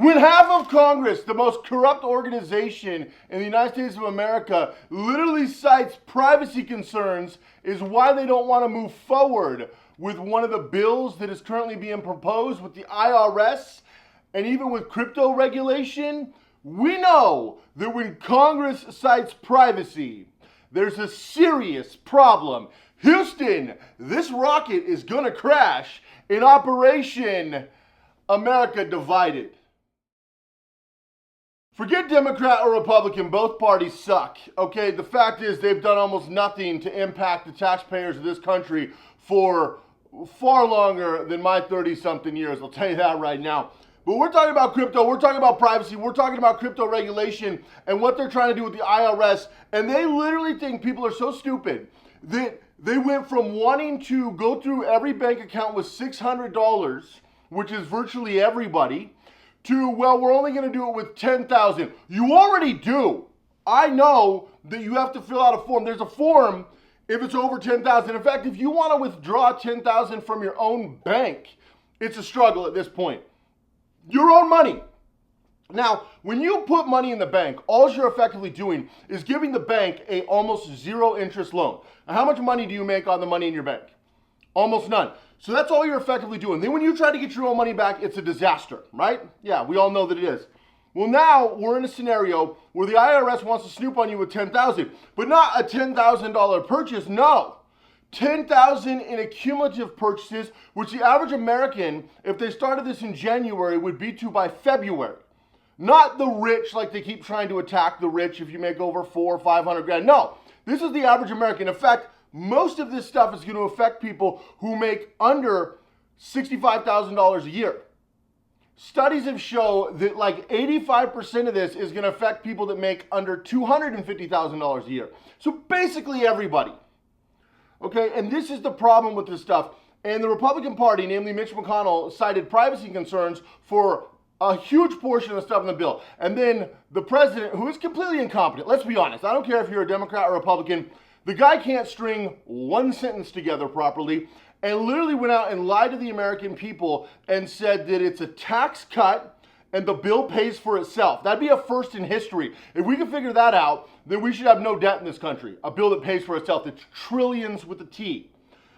When half of Congress, the most corrupt organization in the United States of America, literally cites privacy concerns is why they don't want to move forward with one of the bills that is currently being proposed with the IRS and even with crypto regulation, we know that when Congress cites privacy, there's a serious problem. Houston, this rocket is gonna crash in Operation America Divided. Forget Democrat or Republican, both parties suck, okay? The fact is they've done almost nothing to impact the taxpayers of this country for far longer than my 30-something years, I'll tell you that right now. But we're talking about crypto, we're talking about privacy, we're talking about crypto regulation and what they're trying to do with the IRS, and they literally think people are so stupid that they went from wanting to go through every bank account with $600, which is virtually everybody, to, well, we're only going to do it with 10,000. You already do. I know that you have to fill out a form. There's a form if it's over 10,000. In fact, if you want to withdraw 10,000 from your own bank, it's a struggle at this point. Your own money. Now, when you put money in the bank, all you're effectively doing is giving the bank a almost zero interest loan. Now, how much money do you make on the money in your bank? Almost none. So that's all you're effectively doing. Then when you try to get your own money back, it's a disaster, right? Yeah, we all know that it is. Well, now we're in a scenario where the IRS wants to snoop on you with 10,000, but not a $10,000 purchase, no. 10,000 in accumulative purchases, which the average American, if they started this in January, would be to by February. Not the rich, like they keep trying to attack the rich if you make over 400 or 500 grand. No, this is the average American. In fact, most of this stuff is going to affect people who make under $65,000 a year. Studies have shown that like 85% of this is going to affect people that make under $250,000 a year. So basically everybody. Okay, and this is the problem with this stuff. And the Republican Party, namely Mitch McConnell, cited privacy concerns for a huge portion of the stuff in the bill. And then the president, who is completely incompetent, let's be honest, I don't care if you're a Democrat or Republican, the guy can't string one sentence together properly, and literally went out and lied to the American people and said that it's a tax cut and the bill pays for itself. That'd be a first in history. If we can figure that out, then we should have no debt in this country. A bill that pays for itself. It's trillions with a T.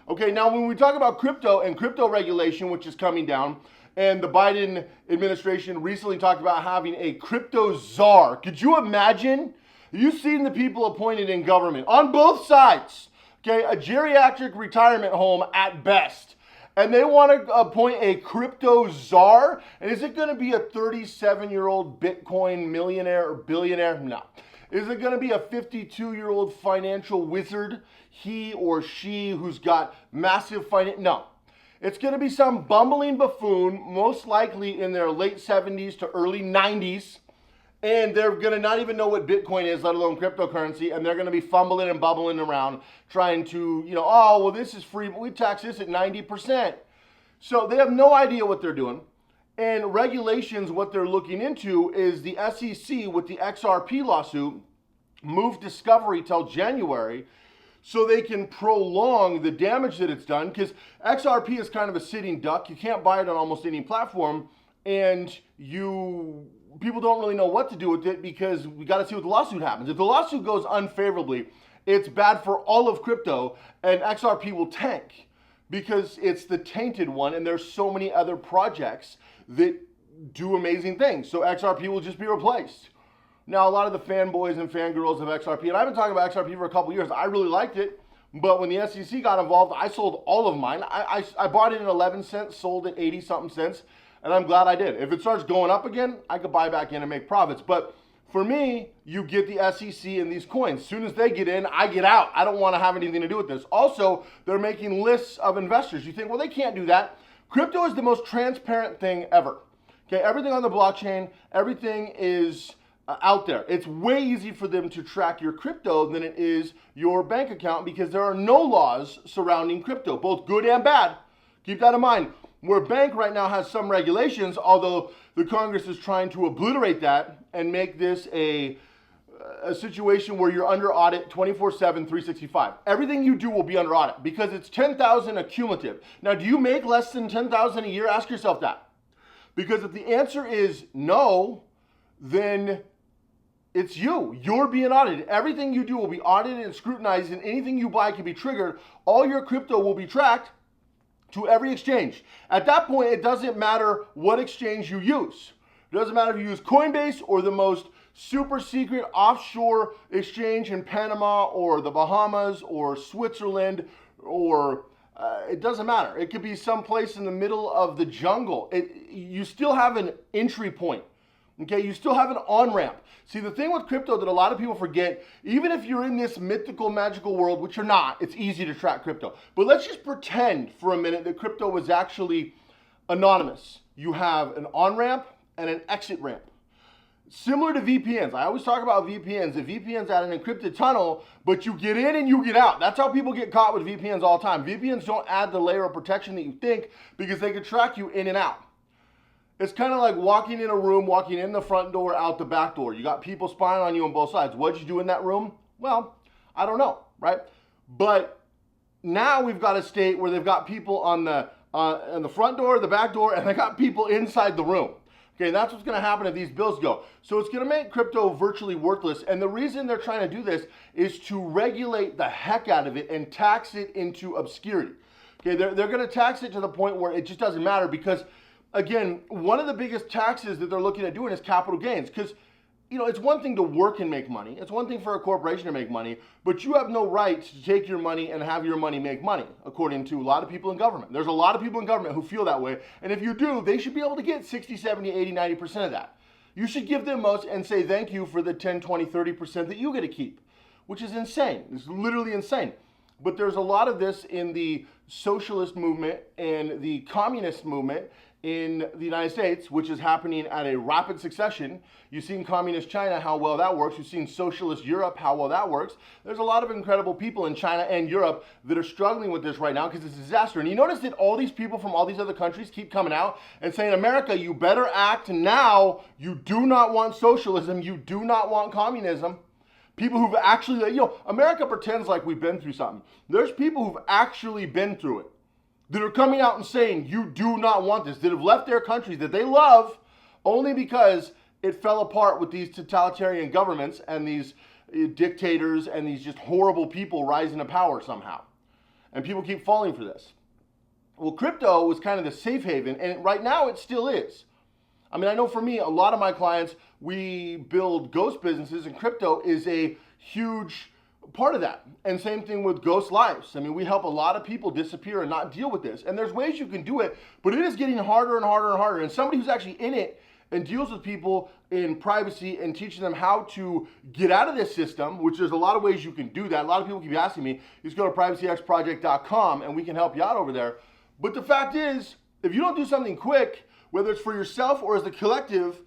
Okay, now when we talk about crypto and crypto regulation, which is coming down, and the Biden administration recently talked about having a crypto czar. Could you imagine? You've seen the people appointed in government on both sides. Okay, a geriatric retirement home at best. And they want to appoint a crypto czar? And is it going to be a 37-year-old Bitcoin millionaire or billionaire? No. Is it going to be a 52-year-old financial wizard, he or she, who's got massive finance? No. It's going to be some bumbling buffoon, most likely in their late 70s to early 90s. And they're going to not even know what Bitcoin is, let alone cryptocurrency. And they're going to be fumbling and bubbling around trying to, oh, well, this is free, but we tax this at 90%. So they have no idea what they're doing. And regulations, what they're looking into is the SEC with the XRP lawsuit moved discovery till January so they can prolong the damage that it's done, because XRP is kind of a sitting duck. You can't buy it on almost any platform, and people don't really know what to do with it because we got to see what the lawsuit happens. If the lawsuit goes unfavorably, it's bad for all of crypto, and XRP will tank because it's the tainted one, and there's so many other projects that do amazing things. So XRP will just be replaced. Now, a lot of the fanboys and fangirls of XRP, and I've been talking about XRP for a couple years. I really liked it, but when the SEC got involved, I sold all of mine. I bought it at 11 cents, sold it 80-something cents, and I'm glad I did. If it starts going up again, I could buy back in and make profits. But for me, you get the SEC and these coins. As soon as they get in, I get out. I don't want to have anything to do with this. Also, they're making lists of investors. You think, well, they can't do that. Crypto is the most transparent thing ever. Okay, everything on the blockchain, everything is out there. It's way easy for them to track your crypto than it is your bank account because there are no laws surrounding crypto, both good and bad. Keep that in mind. Where bank right now has some regulations, although the Congress is trying to obliterate that and make this a situation where you're under audit 24/7, 365. Everything you do will be under audit because it's 10,000 accumulative. Now, do you make less than 10,000 a year? Ask yourself that. Because if the answer is no, then it's you. You're being audited. Everything you do will be audited and scrutinized, and anything you buy can be triggered. All your crypto will be tracked to every exchange. At that point, it doesn't matter what exchange you use. It doesn't matter if you use Coinbase or the most super secret offshore exchange in Panama or the Bahamas or Switzerland, or it doesn't matter. It could be someplace in the middle of the jungle. You still have an entry point. Okay, you still have an on-ramp. See, the thing with crypto that a lot of people forget, even if you're in this mythical, magical world, which you're not, it's easy to track crypto. But let's just pretend for a minute that crypto was actually anonymous. You have an on-ramp and an exit ramp. Similar to VPNs. I always talk about VPNs. The VPN's at an encrypted tunnel, but you get in and you get out. That's how people get caught with VPNs all the time. VPNs don't add the layer of protection that you think because they can track you in and out. It's kind of like walking in a room, walking in the front door, out the back door. You got people spying on you on both sides. What'd you do in that room? Well, I don't know, right? But now we've got a state where they've got people on the front door, the back door, and they got people inside the room. Okay, that's what's going to happen if these bills go. So it's going to make crypto virtually worthless. And the reason they're trying to do this is to regulate the heck out of it and tax it into obscurity. Okay, they're going to tax it to the point where it just doesn't matter because, again, one of the biggest taxes that they're looking at doing is capital gains. Because, you know, it's one thing to work and make money. It's one thing for a corporation to make money. But you have no right to take your money and have your money make money, according to a lot of people in government. There's a lot of people in government who feel that way. And if you do, they should be able to get 60, 70, 80, 90% of that. You should give them most and say thank you for the 10, 20, 30% that you get to keep, which is insane. It's literally insane. But there's a lot of this in the socialist movement and the communist movement in the United States, which is happening at a rapid succession. You've seen communist China, how well that works. You've seen socialist Europe, how well that works. There's a lot of incredible people in China and Europe that are struggling with this right now because it's a disaster. And you notice that all these people from all these other countries keep coming out and saying, America, you better act now. You do not want socialism. You do not want communism. People who've actually, you know, America pretends like we've been through something. There's people who've actually been through it that are coming out and saying, you do not want this, that have left their countries that they love only because it fell apart with these totalitarian governments and these dictators and these just horrible people rising to power somehow. And people keep falling for this. Well, crypto was kind of the safe haven, and right now it still is. I mean, I know for me, a lot of my clients, we build ghost businesses, and crypto is a huge part of that. And same thing with ghost lives. I mean, we help a lot of people disappear and not deal with this. And there's ways you can do it, but it is getting harder and harder and harder. And somebody who's actually in it and deals with people in privacy and teaching them how to get out of this system, which there's a lot of ways you can do that. A lot of people keep asking me, just go to privacyxproject.com and we can help you out over there. But the fact is, if you don't do something quick, whether it's for yourself or as a collective,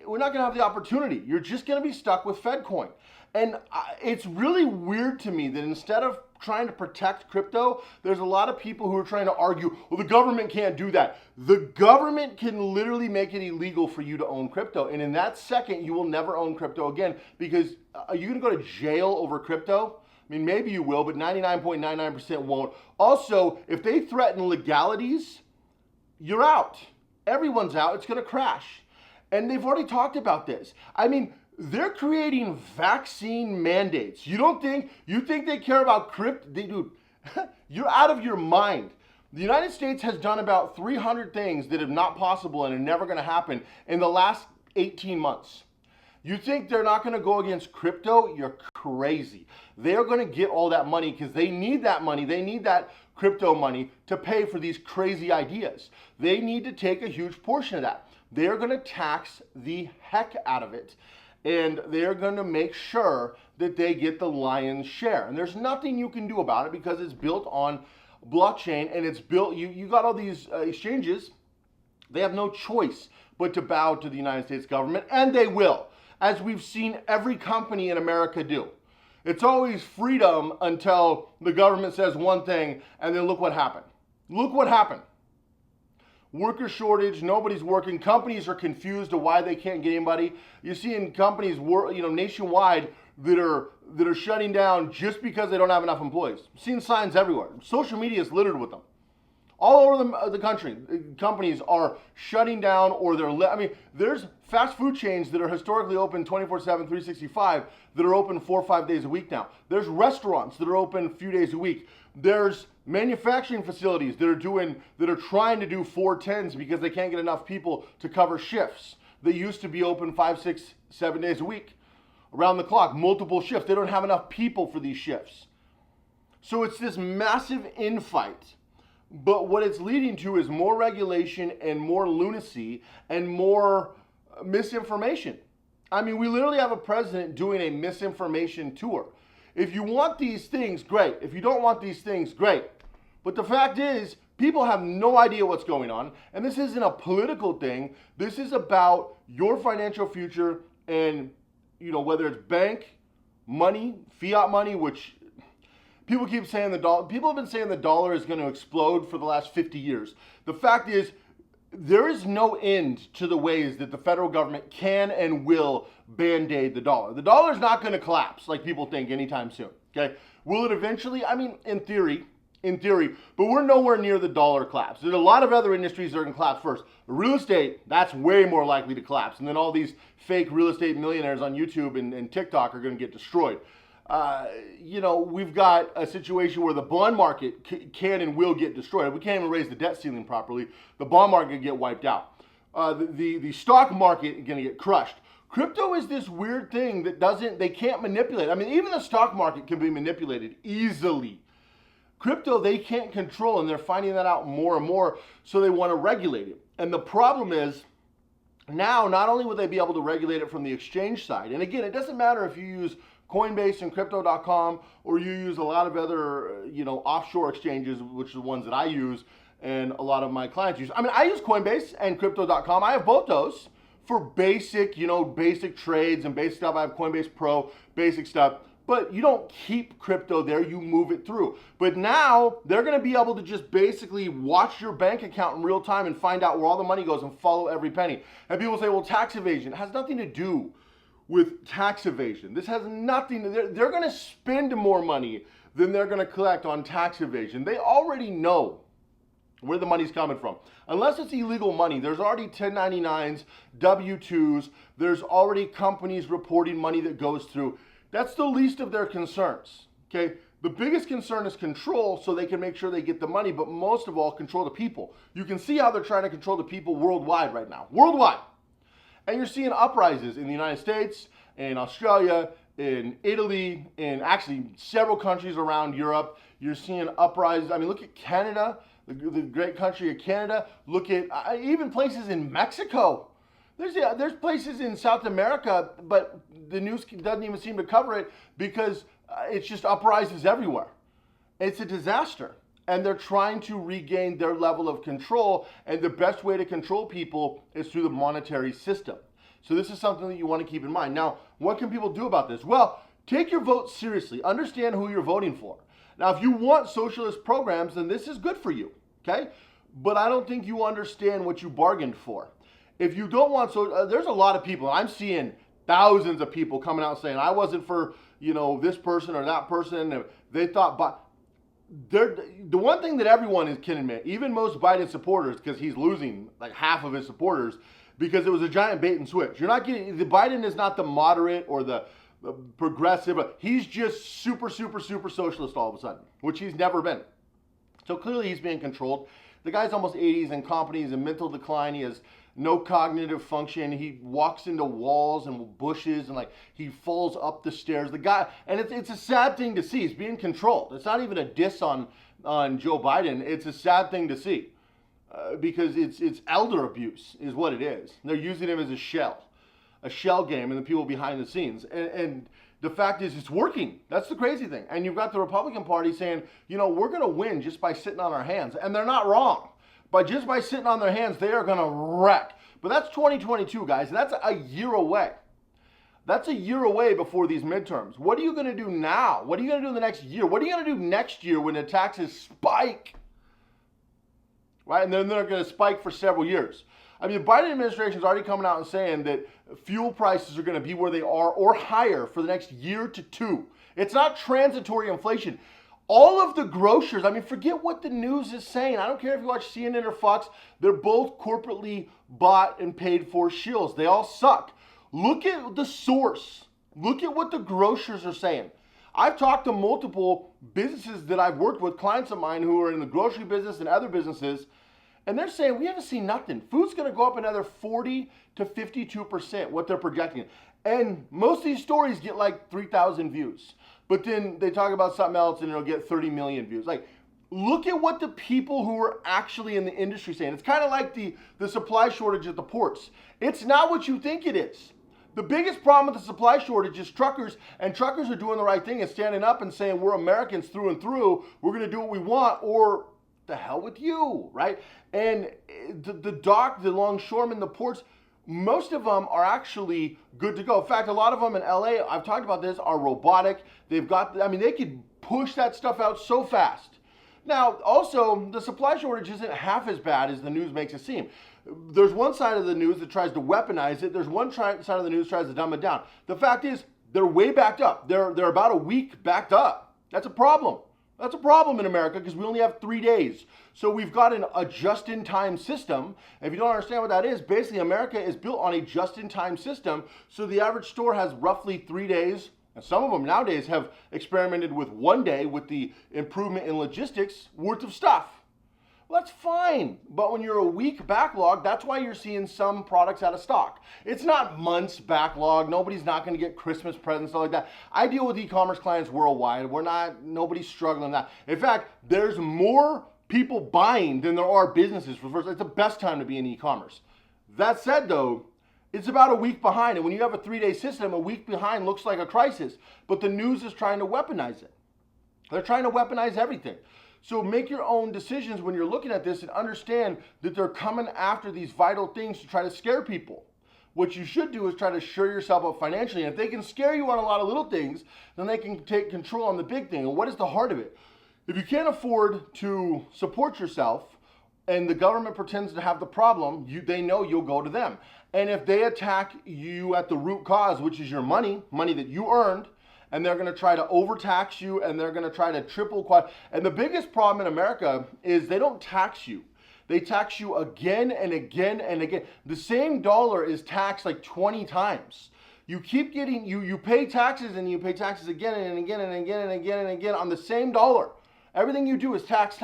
we're not going to have the opportunity. You're just going to be stuck with FedCoin. And it's really weird to me that instead of trying to protect crypto, there's a lot of people who are trying to argue, well, the government can't do that. The government can literally make it illegal for you to own crypto. And in that second, you will never own crypto again, because are you going to go to jail over crypto? I mean, maybe you will, but 99.99% won't. Also, if they threaten legalities, you're out. Everyone's out. It's going to crash. And they've already talked about this. I mean, they're creating vaccine mandates. You think they care about crypto? Dude, you're out of your mind. The United States has done about 300 things that are not possible and are never going to happen in the last 18 months. You think they're not going to go against crypto? You're crazy. They're going to get all that money because they need that money. They need that crypto money to pay for these crazy ideas. They need to take a huge portion of that. They're going to tax the heck out of it. And they're going to make sure that they get the lion's share. And there's nothing you can do about it because it's built on blockchain and it's built, you got all these exchanges, they have no choice but to bow to the United States government, and they will, as we've seen every company in America do. It's always freedom until the government says one thing, and then look what happened. Look what happened. Worker shortage, nobody's working. Companies are confused to why they can't get anybody. You're seeing companies, nationwide that are shutting down just because they don't have enough employees. I'm seeing signs everywhere. Social media is littered with them. All over the country, companies are shutting down or there's fast food chains that are historically open 24/7, 365 that are open 4 or 5 days a week now. There's restaurants that are open a few days a week. There's manufacturing facilities that are trying to do 410s because they can't get enough people to cover shifts. They used to be open 5, 6, 7 days a week, around the clock, multiple shifts. They don't have enough people for these shifts. So it's this massive infight. But what it's leading to is more regulation and more lunacy and more misinformation. I mean, we literally have a president doing a misinformation tour. If you want these things, great. If you don't want these things, great. But the fact is, people have no idea what's going on. And this isn't a political thing. This is about your financial future and, whether it's bank, money, fiat money, which people keep saying people have been saying the dollar is going to explode for the last 50 years. The fact is, there is no end to the ways that the federal government can and will band-aid the dollar. The dollar is not going to collapse like people think anytime soon. Okay? Will it eventually? I mean, in theory, but we're nowhere near the dollar collapse. There's a lot of other industries that are going to collapse first. Real estate, that's way more likely to collapse. And then all these fake real estate millionaires on YouTube and TikTok are going to get destroyed. We've got a situation where the bond market can and will get destroyed. We can't even raise the debt ceiling properly. The bond market can get wiped out. The stock market is going to get crushed. Crypto is this weird thing that they can't manipulate. I mean, even the stock market can be manipulated easily. Crypto, they can't control, and they're finding that out more and more, so they want to regulate it. And the problem is, now, not only will they be able to regulate it from the exchange side, and again, it doesn't matter if you use Coinbase and Crypto.com, or you use a lot of other, offshore exchanges, which are the ones that I use and a lot of my clients use. I mean, I use Coinbase and Crypto.com. I have both those for basic, basic trades and basic stuff. I have Coinbase Pro, basic stuff. But you don't keep crypto there, you move it through. But now they're going to be able to just basically watch your bank account in real time and find out where all the money goes and follow every penny. And people say, well, tax evasion. It has nothing to do with tax evasion. This has nothing to do. They're going to spend more money than they're going to collect on tax evasion. They already know where the money's coming from. Unless it's illegal money, there's already 1099s, W-2s, there's already companies reporting money that goes through. That's the least of their concerns, okay? The biggest concern is control, so they can make sure they get the money, but most of all, control the people. You can see how they're trying to control the people worldwide right now. Worldwide. And you're seeing uprises in the United States, in Australia, in Italy, in actually several countries around Europe. You're seeing uprises. I mean, look at Canada, the great country of Canada. Look at even places in Mexico. There's places in South America, but the news doesn't even seem to cover it because it's just uprises everywhere. It's a disaster. And they're trying to regain their level of control, and the best way to control people is through the monetary system. So this is something that you want to keep in mind. Now, what can people do about this? Well, take your vote seriously. Understand who you're voting for. Now, if you want socialist programs, then this is good for you, okay? But I don't think you understand what you bargained for. If you don't want, there's a lot of people, and I'm seeing thousands of people coming out saying, I wasn't for, this person or that person. They thought, but the one thing that everyone can admit, even most Biden supporters, because he's losing like half of his supporters, because it was a giant bait and switch. You're not getting, the Biden is not the moderate or the progressive, he's just super socialist all of a sudden, which he's never been. So clearly he's being controlled. The guy's almost 80s, incompetent, he's in mental decline, he has no cognitive function. He walks into walls and bushes and he falls up the stairs. The guy, and it's a sad thing to see. He's being controlled. It's not even a diss on Joe Biden. It's a sad thing to see because it's elder abuse is what it is. They're using him as a shell game, and the people behind the scenes. And the fact is, it's working. That's the crazy thing. And you've got the Republican Party saying, we're going to win just by sitting on our hands, and they're not wrong. But just by sitting on their hands, they are going to wreck. But that's 2022, guys. That's a year away. That's a year away before these midterms. What are you going to do now? What are you going to do in the next year? What are you going to do next year when the taxes spike? Right? And then they're going to spike for several years. I mean, the Biden administration is already coming out and saying that fuel prices are going to be where they are or higher for the next year to two. It's not transitory inflation. All of the grocers, I mean, forget what the news is saying. I don't care if you watch CNN or Fox. They're both corporately bought and paid for shills. They all suck. Look at the source. Look at what the grocers are saying. I've talked to multiple businesses that I've worked with, clients of mine who are in the grocery business and other businesses, and they're saying, we haven't seen nothing. Food's going to go up another 40 to 52%, what they're projecting. And most of these stories get like 3,000 views. But then they talk about something else and it'll get 30 million views. Like, look at what the people who are actually in the industry saying. It's kind of like the supply shortage at the ports. It's not what you think it is. The biggest problem with the supply shortage is truckers, and truckers are doing the right thing and standing up and saying, we're Americans through and through. We're going to do what we want, or the hell with you, right? And the dock, the longshoremen, the ports, most of them are actually good to go. In fact, a lot of them in LA, I've talked about this, are robotic. They've got, I mean, they could push that stuff out so fast. Now, also, the supply shortage isn't half as bad as the news makes it seem. There's one side of the news that tries to weaponize it. There's one side of the news that tries to dumb it down. The fact is, they're way backed up. They're about a week backed up. That's a problem. That's a problem in America because we only have 3 days. So we've got a just-in-time system. If you don't understand what that is, basically America is built on a just-in-time system. So the average store has roughly 3 days. And some of them nowadays have experimented with 1 day with the improvement in logistics worth of stuff. Well, that's fine. But when you're a week backlog, that's why you're seeing some products out of stock. It's not months backlog. Nobody's not going to get Christmas presents, stuff like that. I deal with e-commerce clients worldwide. Nobody's struggling that. In fact, there's more people buying than there are businesses. It's the best time to be in e-commerce. That said, though, it's about a week behind. And when you have a 3-day system, a week behind looks like a crisis. But the news is trying to weaponize it. They're trying to weaponize everything. So make your own decisions when you're looking at this and understand that they're coming after these vital things to try to scare people. What you should do is try to shore yourself up financially. And if they can scare you on a lot of little things, then they can take control on the big thing. And what is the heart of it? If you can't afford to support yourself and the government pretends to have the problem, they know you'll go to them. And if they attack you at the root cause, which is your money that you earned, and they're going to try to overtax you, and they're going to try to and the biggest problem in America is they don't tax you. They tax you again and again and again. The same dollar is taxed like 20 times. You keep getting, you pay taxes and you pay taxes again and again and again and again and again on the same dollar. Everything you do is tax.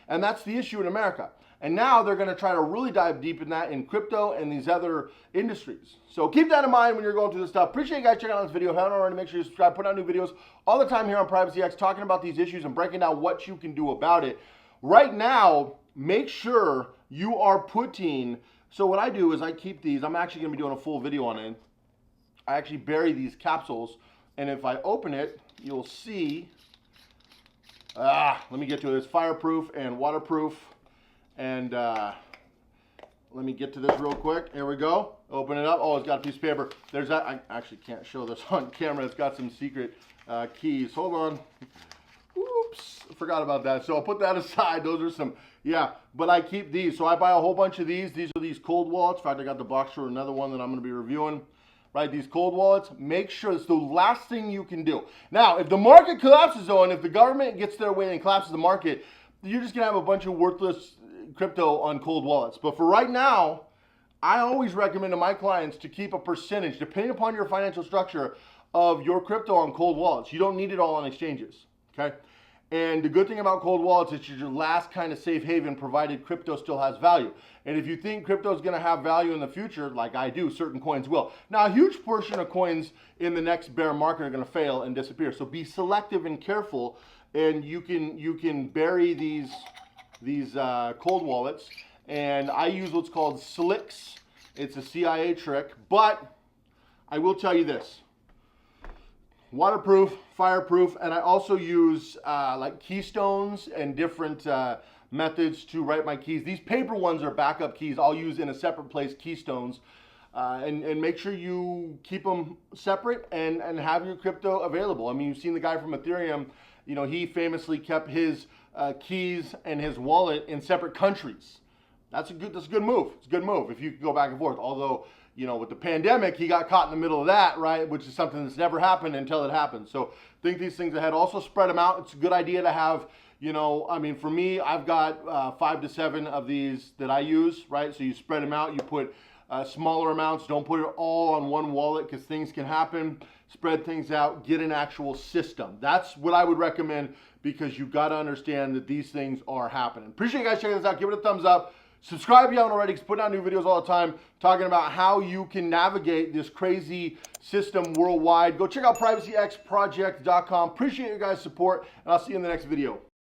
And that's the issue in America. And now they're going to try to really dive deep in that in crypto and these other industries. So keep that in mind when you're going through this stuff. Appreciate you guys checking out this video. If you haven't already, make sure you subscribe. Put out new videos all the time here on Privacy X, talking about these issues and breaking down what you can do about it. Right now, make sure you are putting, so what I do is I keep these. I'm actually going to be doing a full video on it. I actually bury these capsules, and if I open it, you'll see, let me get to it. It's fireproof and waterproof. And let me get to this real quick. Here we go. Open it up. Oh, it's got a piece of paper. There's that. I actually can't show this on camera. It's got some secret keys. Hold on. Oops. Forgot about that. So I'll put that aside. Those are some, yeah. But I keep these. So I buy a whole bunch of these. These are these cold wallets. In fact, I got the box for another one that I'm going to be reviewing. Right, these cold wallets. Make sure it's the last thing you can do. Now, if the market collapses, though, and if the government gets their way and collapses the market, you're just going to have a bunch of worthless crypto on cold wallets. But for right now, I always recommend to my clients to keep a percentage, depending upon your financial structure, of your crypto on cold wallets. You don't need it all on exchanges, okay? And the good thing about cold wallets is it's your last kind of safe haven, provided crypto still has value. And if you think crypto is going to have value in the future, like I do, certain coins will. Now, a huge portion of coins in the next bear market are going to fail and disappear. So be selective and careful, and you can bury these cold wallets, and I use what's called SLICs. It's a CIA trick, but I will tell you this: waterproof, fireproof, and I also use like keystones and different methods to write my keys. These paper ones are backup keys. I'll use in a separate place keystones, and make sure you keep them separate and have your crypto available. I mean, you've seen the guy from Ethereum. He famously kept his keys and his wallet in separate countries. That's a good move. It's a good move if you can go back and forth. Although, you know, with the pandemic, he got caught in the middle of that, right? Which is something that's never happened until it happens. So think these things ahead. Also spread them out. It's a good idea to have, you know, I mean, for me, I've got 5 to 7 of these that I use, right? So you spread them out. You put smaller amounts. Don't put it all on one wallet because things can happen. Spread things out. Get an actual system. That's what I would recommend because you've got to understand that these things are happening. Appreciate you guys checking this out. Give it a thumbs up. Subscribe if you haven't already, because putting out new videos all the time talking about how you can navigate this crazy system worldwide. Go check out privacyxproject.com. Appreciate your guys' support, and I'll see you in the next video.